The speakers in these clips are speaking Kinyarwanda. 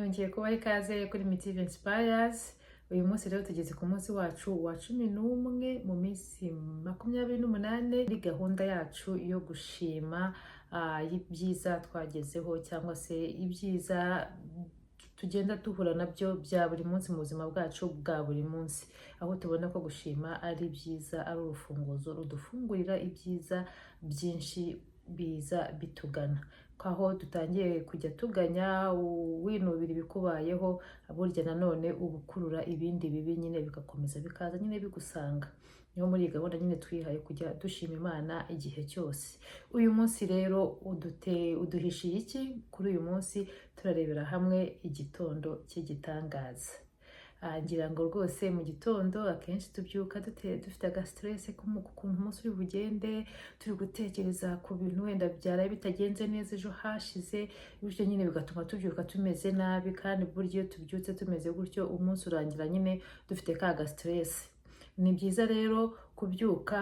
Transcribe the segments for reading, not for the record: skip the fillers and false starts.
Nongeye kubaha ikaze kuri Mitive Inspires. Uyu munsi rero tugeze ku munsi wacu wa 11 mu minsi 28 muri gahunda yacu yo gushima y'ibyiza twagezeho cyangwa se ibyiza tugenda duhura nabyo bya buri munsi mu buzima bwacu bwa buri munsi, aho tubona ko gushima ari byiza, ari urufunguzo rudufungurira ibyiza byinshi biza bitugana. Aho dutangiye kujya tuganya winubira ibikubayeho, burya nanone ubukurura ibindi bibi nyine bigakomeza bikaza nyine bigusanga. Niyo muri gahunda nyine twihaye kujya dushima Imana igihe cyose. Uyu munsi rero uduhishiye iki? Kuri uyu munsi turarebera hamwe igitondo cy'igitangaza. Ngira ngo rwose mu gitondo akenshi tubyuka dufite agastress k'ukuntu umunsi uri bugende, turi gutekereza ku bintu wenda byaraye bitagenze neza ejo hashize, bityo nyine bigatuma tubyuka tumeze nabi, kandi burya iyo tubyutse tumeze gutyo umunsi urangira nyine dufite ka gastress. Ni byiza rero kubyuka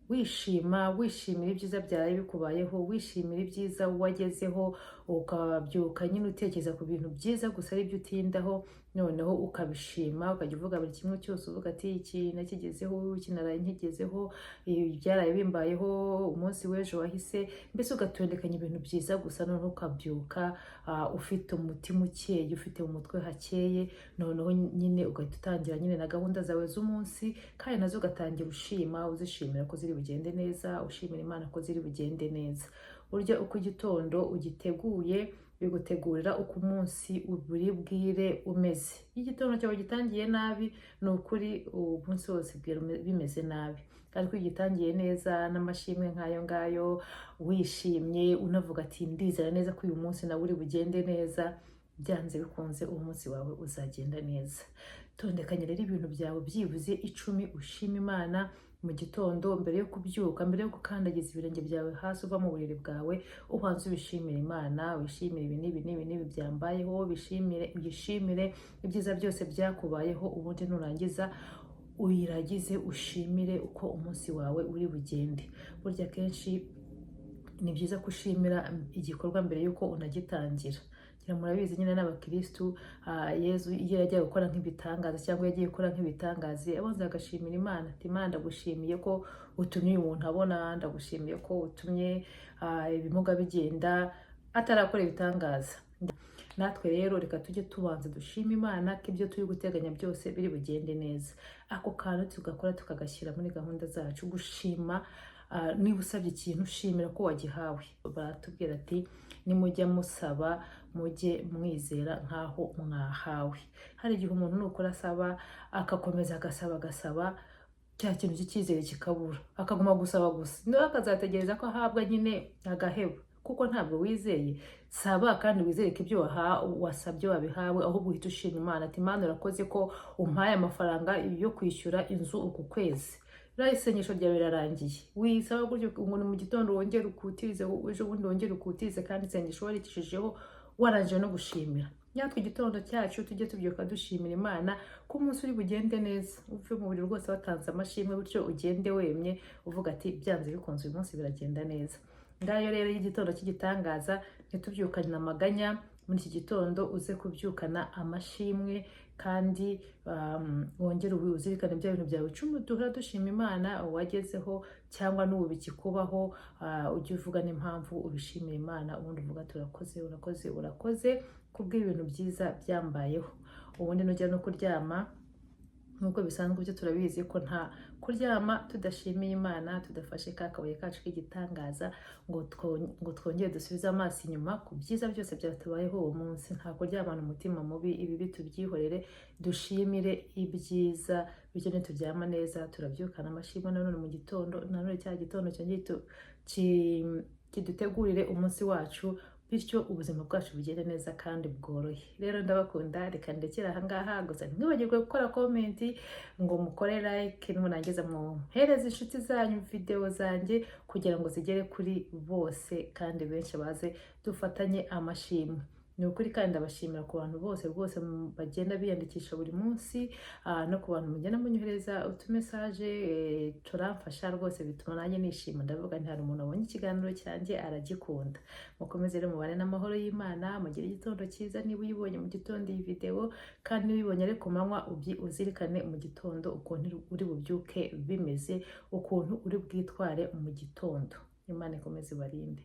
wishimira ibyiza byaraye bikubayeho, wishimira ibyiza wagezeho, ukabyuka nyine utekereza ku bintu byiza gusa ari byo utindaho, noneho ukabishima, ukajya uvuga buri kimwe cyose, uvuga ati iki nakigezeho, iki naraye nkigezeho, byaraye bimbayeho umunsi w'ejo wahise, mbese ugatondekanya ibintu byiza gusa, noneho ukabyuka ufite umutima ukeye, ufite mu mutwe hakeye, noneho nyine ugahita utangira nyine na gahunda zawe z'umunsi, kandi nazo ugatangira ushima, uzishimira ko ziri bugende neza, ushimira Imana ko ziri bugende neza. Burya uko igitondo ugiteguye bigutegurira uko umunsi buri bwire umeze. Iyo igitondo cyawe gitangiye nabi, ni ukuri umunsi wose bimeze nabi. Ariko iyo gitangiye neza n'amashimwe nk'ayo ngayo, wishimye unavuga ati ndizera neza ko uyu munsi nawe uri bugende neza, byanze bikunze uwo munsi wawe uzagenda neza. Tondekanya rero ibintu byawe byibuze 10 ushima Imana mu gitondo, mbere yo kubyuka, mbere yo gukandagiza ibirenge byawe hasi uva mu buriri bwawe, ubanza ubishimira Imana, wishimire ibi n'ibi byambayeho, uyishimire ibyiza byose byakubayeho, ubundi nurangiza uyiragize ushimire uko umunsi wawe uri bugende. Burya kenshi ni byiza kushimira igikorwa mbere yuko unagitangira. Murabizi nyine n'abakristu, Yezu iyo yagiye gukora nk'ibitangaza cyangwa yagiye gukora nk'ibitangaza, abanza agashimira Imana ati Imana ndagushimiye ko utumye umuntu abona, ndagushimiye ko utumye ibimuga bigenda, atarakora ibitangaza. Natwe rero reka tujye tubanza dushima Imana ko ibyo turi guteganya byose biri bugende neza. Ako kantu tugakora tukagashyira muri gahunda zacu. Gushima, niba usabye ikintu ushimira ko wagihawe. Baratubwira ati nimujya musaba mujye mwizera nkaho mwahawe. Hari igihe umuntu nukora asaba akakomeza agasaba cya kintu cy'icyizere kikabura, akaguma gusaba gusa, niba akazategereza ko ahabwa nyine agaheba, kuko ntabwo wizeye. Saba kandi wizere ko ibyo wasabye wabihawe, ahubwo uhita ushima Imana ati Imana urakoze ko umpaye amafaranga yo kwishyura inzu uku kwezi. Isengesho ryawe rirarangiye. Wisaba gutyo ngo mu gitondo wongere ukutirize, ejo bundi wongere ukutirize, kandi isengesho warikishijeho warangije no gushimira. Nyatwe igitondo cyacu tujye tubyuka dushimira Imana ko umunsi uri bugende neza, uve mu buryo rwose watanze amashimwe, bityo ugende wemye uvuga ati byanze bikunze uyu munsi biragenda neza. Ngayo rero y'igitondo cy'igitangaza, ntitubyukane amaganya. Muri iki gitondo uze kubyukana amashimwe, kandi wongere uzirikane bya bintu byawe 10 duhora dushima Imana wagezeho, cyangwa n'ubu bikikubaho, ujye uvuga n'impamvu ubishimira Imana, ubundi uvuga urakoze kubw'ibintu byiza byambayeho. Ubundi nujya no kuryama, nkuko bisanzwe byo turabizi ko nta kuryama tudashimiye Imana, tudafashe ka kabuye kacu k'igitangaza ngo twongere dusubize amaso inyuma ku byiza byose byatubayeho uwo munsi. Nta kuryamana umutima mubi, ibi tubyihorere, dushimire ibyiza, bityo nituryama neza turabyukana amashimwe nanone mu gitondo, nanone cya gitondo kidutegurire umunsi wacu, bityo ubuzima bwacu bugende neza kandi bworohe. Rero ndabakunda, reka ndekera aha ngaha, gusa ntimwibagirwe gukora comment, ngo mukore like, nurangiza muhereze inshuti zanyu video zanjye kugira ngo zigere kuri bose kandi benshi baze dufatanye amashimwe. ni ukuri kandi ndabashimira ku bantu bose rwose bagenda biyandikisha buri munsi, no ku bantu mugenda munyohereza utumesaje, turamfasha rwose, bituma nanjye nishima, ndavuga nti hari umuntu wabonye ikiganiro cyanjye aragikunda. Mukomeze rero mubane n'amahoro y'Imana, mugire igitondo cyiza. Niba uyibonye mu gitondo iyi video, kandi niba uyibonye ari ku manywa, uzirikane mu gitondo ukuntu uri bubyuke bimeze, ukuntu uri bwitware mu gitondo. Imana ikomeze ibarinde.